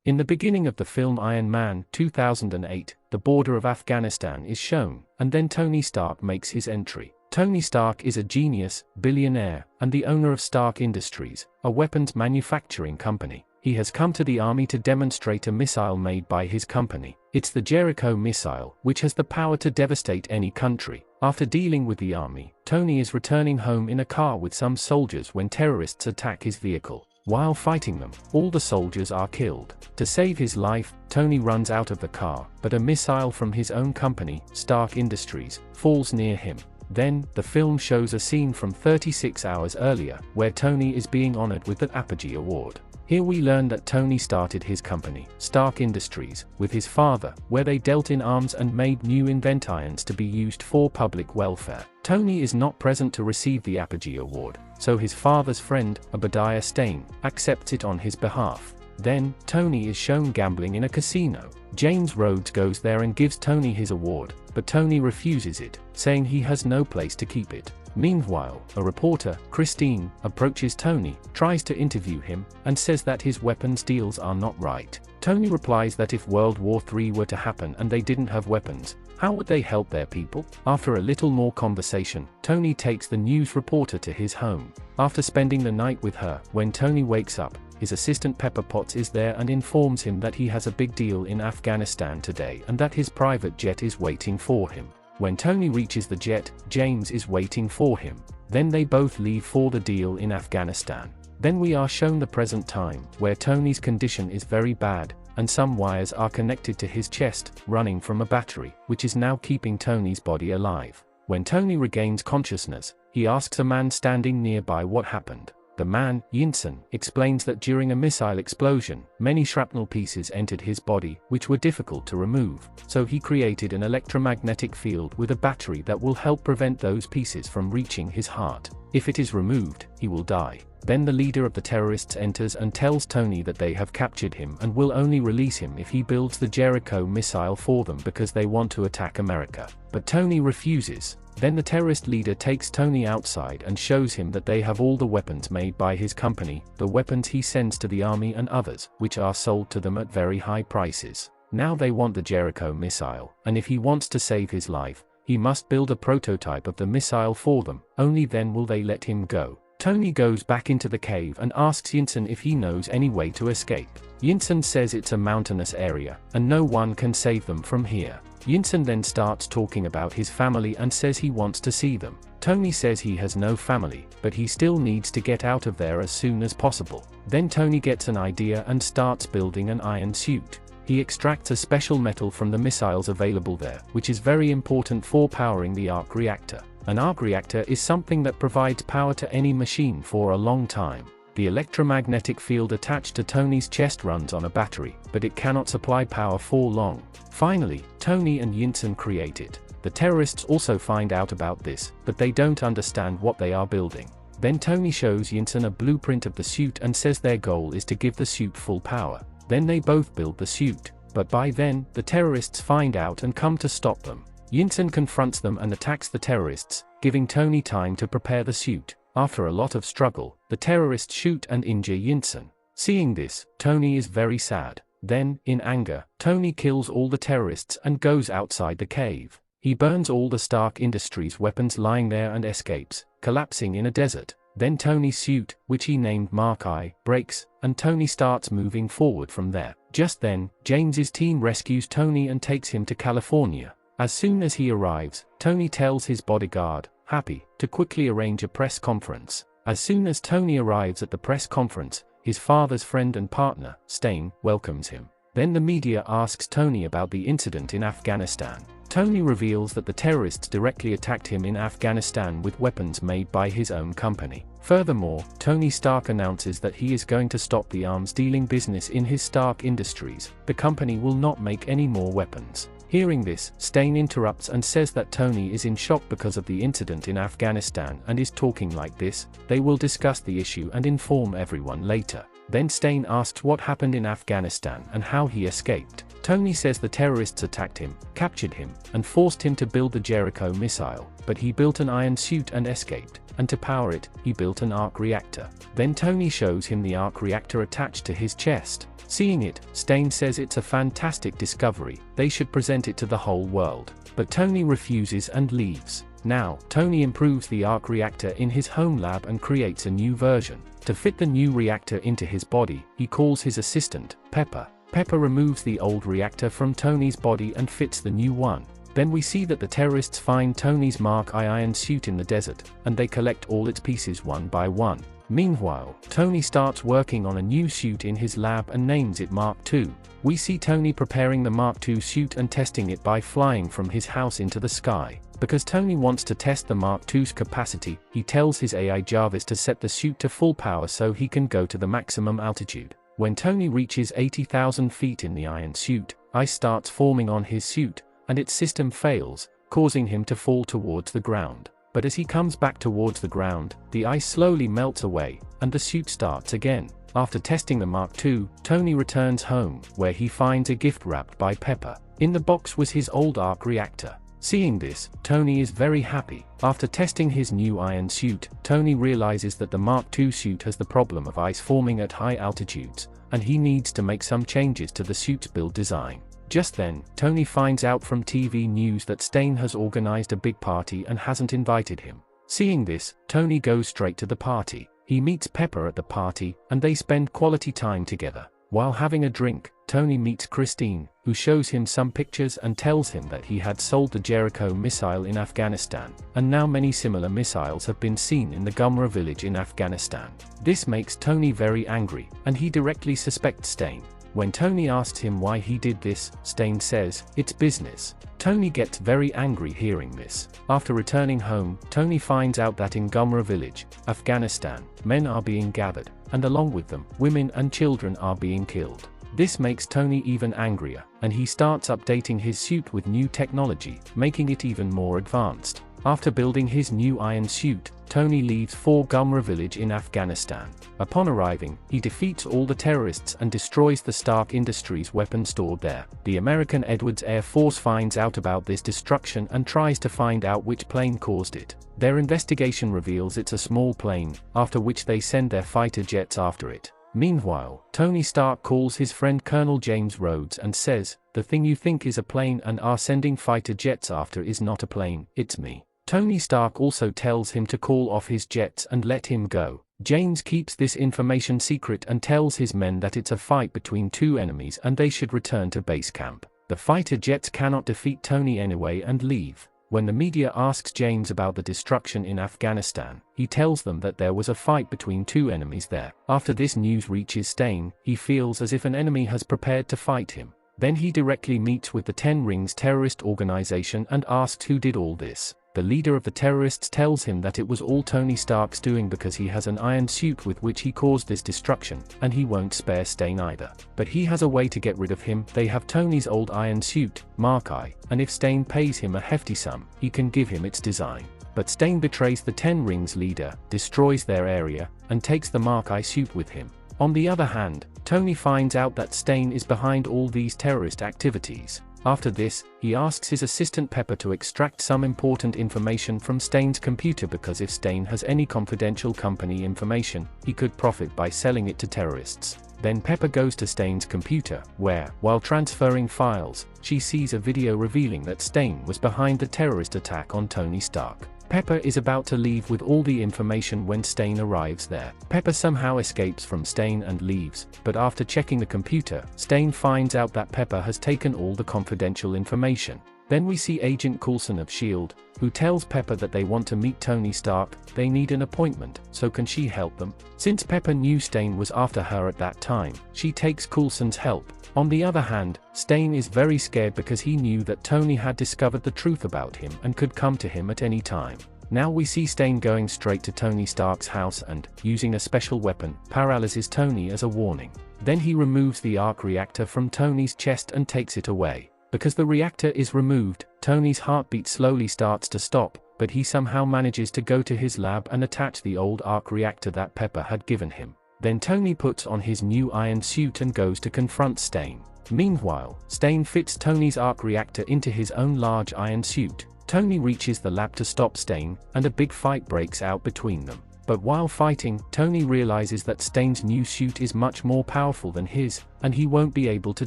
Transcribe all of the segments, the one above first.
In the beginning of the film Iron Man 2008, the border of Afghanistan is shown, and then Tony Stark makes his entry. Tony Stark is a genius, billionaire, and the owner of Stark Industries, a weapons manufacturing company. He has come to the army to demonstrate a missile made by his company. It's the Jericho missile, which has the power to devastate any country. After dealing with the army, Tony is returning home in a car with some soldiers when terrorists attack his vehicle. While fighting them, all the soldiers are killed. To save his life, Tony runs out of the car, but a missile from his own company, Stark Industries, falls near him. Then, the film shows a scene from 36 hours earlier, where Tony is being honored with the Apogee Award. Here we learn that Tony started his company, Stark Industries, with his father, where they dealt in arms and made new inventions to be used for public welfare. Tony is not present to receive the Apogee Award, so his father's friend, Obadiah Stane, accepts it on his behalf. Then, Tony is shown gambling in a casino. James Rhodes goes there and gives Tony his award, but Tony refuses it, saying he has no place to keep it. Meanwhile, a reporter, Christine, approaches Tony, tries to interview him, and says that his weapons deals are not right. Tony replies that if World War III were to happen and they didn't have weapons, how would they help their people? After a little more conversation, Tony takes the news reporter to his home. After spending the night with her, when Tony wakes up, his assistant Pepper Potts is there and informs him that he has a big deal in Afghanistan today and that his private jet is waiting for him. When Tony reaches the jet, James is waiting for him. Then they both leave for the deal in Afghanistan. Then we are shown the present time, where Tony's condition is very bad, and some wires are connected to his chest, running from a battery, which is now keeping Tony's body alive. When Tony regains consciousness, he asks a man standing nearby what happened. The man, Yinsen, explains that during a missile explosion, many shrapnel pieces entered his body, which were difficult to remove, so he created an electromagnetic field with a battery that will help prevent those pieces from reaching his heart. If it is removed, he will die. Then the leader of the terrorists enters and tells Tony that they have captured him and will only release him if he builds the Jericho missile for them because they want to attack America. But Tony refuses. Then the terrorist leader takes Tony outside and shows him that they have all the weapons made by his company, the weapons he sends to the army and others, which are sold to them at very high prices. Now they want the Jericho missile, and if he wants to save his life, he must build a prototype of the missile for them, only then will they let him go. Tony goes back into the cave and asks Yinsen if he knows any way to escape. Yinsen says it's a mountainous area, and no one can save them from here. Yinsen then starts talking about his family and says he wants to see them. Tony says he has no family, but he still needs to get out of there as soon as possible. Then Tony gets an idea and starts building an iron suit. He extracts a special metal from the missiles available there, which is very important for powering the arc reactor. An arc reactor is something that provides power to any machine for a long time. The electromagnetic field attached to Tony's chest runs on a battery, but it cannot supply power for long. Finally, Tony and Yinsen create it. The terrorists also find out about this, but they don't understand what they are building. Then Tony shows Yinsen a blueprint of the suit and says their goal is to give the suit full power. Then they both build the suit, but by then, the terrorists find out and come to stop them. Yinsen confronts them and attacks the terrorists, giving Tony time to prepare the suit. After a lot of struggle, the terrorists shoot and injure Yinsen. Seeing this, Tony is very sad. Then, in anger, Tony kills all the terrorists and goes outside the cave. He burns all the Stark Industries weapons lying there and escapes, collapsing in a desert. Then Tony's suit, which he named Mark I, breaks, and Tony starts moving forward from there. Just then, James's team rescues Tony and takes him to California. As soon as he arrives, Tony tells his bodyguard, Happy, to quickly arrange a press conference. As soon as Tony arrives at the press conference, his father's friend and partner, Stane, welcomes him. Then the media asks Tony about the incident in Afghanistan. Tony reveals that the terrorists directly attacked him in Afghanistan with weapons made by his own company. Furthermore, Tony Stark announces that he is going to stop the arms dealing business in his Stark Industries. The company will not make any more weapons. Hearing this, Stane interrupts and says that Tony is in shock because of the incident in Afghanistan and is talking like this. They will discuss the issue and inform everyone later. Then Stane asks what happened in Afghanistan and how he escaped. Tony says the terrorists attacked him, captured him, and forced him to build the Jericho missile, but he built an iron suit and escaped, and to power it, he built an arc reactor. Then Tony shows him the arc reactor attached to his chest. Seeing it, Stane says it's a fantastic discovery, they should present it to the whole world. But Tony refuses and leaves. Now, Tony improves the arc reactor in his home lab and creates a new version. To fit the new reactor into his body, he calls his assistant, Pepper. Pepper removes the old reactor from Tony's body and fits the new one. Then we see that the terrorists find Tony's Mark I iron suit in the desert, and they collect all its pieces one by one. Meanwhile, Tony starts working on a new suit in his lab and names it Mark II. We see Tony preparing the Mark II suit and testing it by flying from his house into the sky. Because Tony wants to test the Mark II's capacity, he tells his AI Jarvis to set the suit to full power so he can go to the maximum altitude. When Tony reaches 80,000 feet in the iron suit, ice starts forming on his suit, and its system fails, causing him to fall towards the ground. But as he comes back towards the ground, the ice slowly melts away, and the suit starts again. After testing the Mark II, Tony returns home, where he finds a gift wrapped by Pepper. In the box was his old arc reactor. Seeing this, Tony is very happy. After testing his new iron suit, Tony realizes that the Mark II suit has the problem of ice forming at high altitudes, and he needs to make some changes to the suit's build design. Just then, Tony finds out from TV news that Stane has organized a big party and hasn't invited him. Seeing this, Tony goes straight to the party. He meets Pepper at the party, and they spend quality time together. While having a drink, Tony meets Christine, who shows him some pictures and tells him that he had sold the Jericho missile in Afghanistan, and now many similar missiles have been seen in the Gumra village in Afghanistan. This makes Tony very angry, and he directly suspects Stane. When Tony asks him why he did this, Stane says, "It's business." Tony gets very angry hearing this. After returning home, Tony finds out that in Gumra village, Afghanistan, men are being gathered, and along with them, women and children are being killed. This makes Tony even angrier, and he starts updating his suit with new technology, making it even more advanced. After building his new iron suit, Tony leaves for Gumra village in Afghanistan. Upon arriving, he defeats all the terrorists and destroys the Stark Industries weapon stored there. The American Edwards Air Force finds out about this destruction and tries to find out which plane caused it. Their investigation reveals it's a small plane, after which they send their fighter jets after it. Meanwhile, Tony Stark calls his friend Colonel James Rhodes and says, "The thing you think is a plane and are sending fighter jets after is not a plane, it's me." Tony Stark also tells him to call off his jets and let him go. James keeps this information secret and tells his men that it's a fight between two enemies and they should return to base camp. The fighter jets cannot defeat Tony anyway and leave. When the media asks James about the destruction in Afghanistan, he tells them that there was a fight between two enemies there. After this news reaches Stane, he feels as if an enemy has prepared to fight him. Then he directly meets with the Ten Rings terrorist organization and asks who did all this. The leader of the terrorists tells him that it was all Tony Stark's doing because he has an iron suit with which he caused this destruction, and he won't spare Stane either. But he has a way to get rid of him. They have Tony's old iron suit, Mark I, and if Stane pays him a hefty sum, he can give him its design. But Stane betrays the Ten Rings leader, destroys their area, and takes the Mark I suit with him. On the other hand, Tony finds out that Stane is behind all these terrorist activities. After this, he asks his assistant Pepper to extract some important information from Stane's computer because if Stane has any confidential company information, he could profit by selling it to terrorists. Then Pepper goes to Stane's computer, where, while transferring files, she sees a video revealing that Stane was behind the terrorist attack on Tony Stark. Pepper is about to leave with all the information when Stane arrives there. Pepper somehow escapes from Stane and leaves, but after checking the computer, Stane finds out that Pepper has taken all the confidential information. Then we see Agent Coulson of S.H.I.E.L.D., who tells Pepper that they want to meet Tony Stark. They need an appointment, so can she help them? Since Pepper knew Stane was after her at that time, she takes Coulson's help. On the other hand, Stane is very scared because he knew that Tony had discovered the truth about him and could come to him at any time. Now we see Stane going straight to Tony Stark's house and, using a special weapon, paralyzes Tony as a warning. Then he removes the arc reactor from Tony's chest and takes it away. Because the reactor is removed, Tony's heartbeat slowly starts to stop, but he somehow manages to go to his lab and attach the old arc reactor that Pepper had given him. Then Tony puts on his new iron suit and goes to confront Stane. Meanwhile, Stane fits Tony's arc reactor into his own large iron suit. Tony reaches the lab to stop Stane, and a big fight breaks out between them. But while fighting, Tony realizes that Stane's new suit is much more powerful than his, and he won't be able to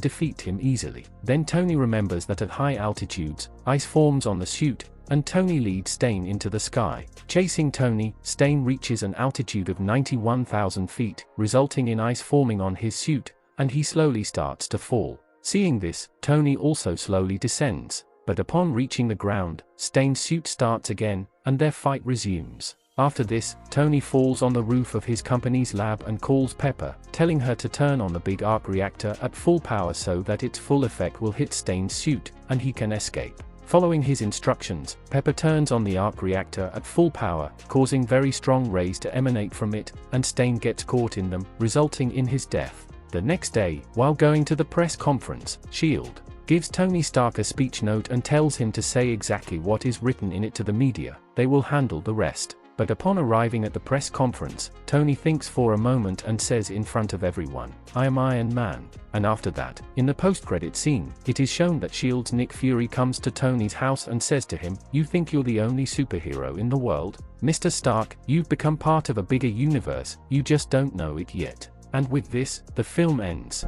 defeat him easily. Then Tony remembers that at high altitudes, ice forms on the suit, and Tony leads Stane into the sky. Chasing Tony, Stane reaches an altitude of 91,000 feet, resulting in ice forming on his suit, and he slowly starts to fall. Seeing this, Tony also slowly descends, but upon reaching the ground, Stane's suit starts again, and their fight resumes. After this, Tony falls on the roof of his company's lab and calls Pepper, telling her to turn on the big arc reactor at full power so that its full effect will hit Stane's suit, and he can escape. Following his instructions, Pepper turns on the arc reactor at full power, causing very strong rays to emanate from it, and Stane gets caught in them, resulting in his death. The next day, while going to the press conference, S.H.I.E.L.D. gives Tony Stark a speech note and tells him to say exactly what is written in it to the media. They will handle the rest. But upon arriving at the press conference, Tony thinks for a moment and says in front of everyone, "I am Iron Man." And after that, in the post-credit scene, it is shown that S.H.I.E.L.D's Nick Fury comes to Tony's house and says to him, "You think you're the only superhero in the world? Mr. Stark, you've become part of a bigger universe, you just don't know it yet." And with this, the film ends.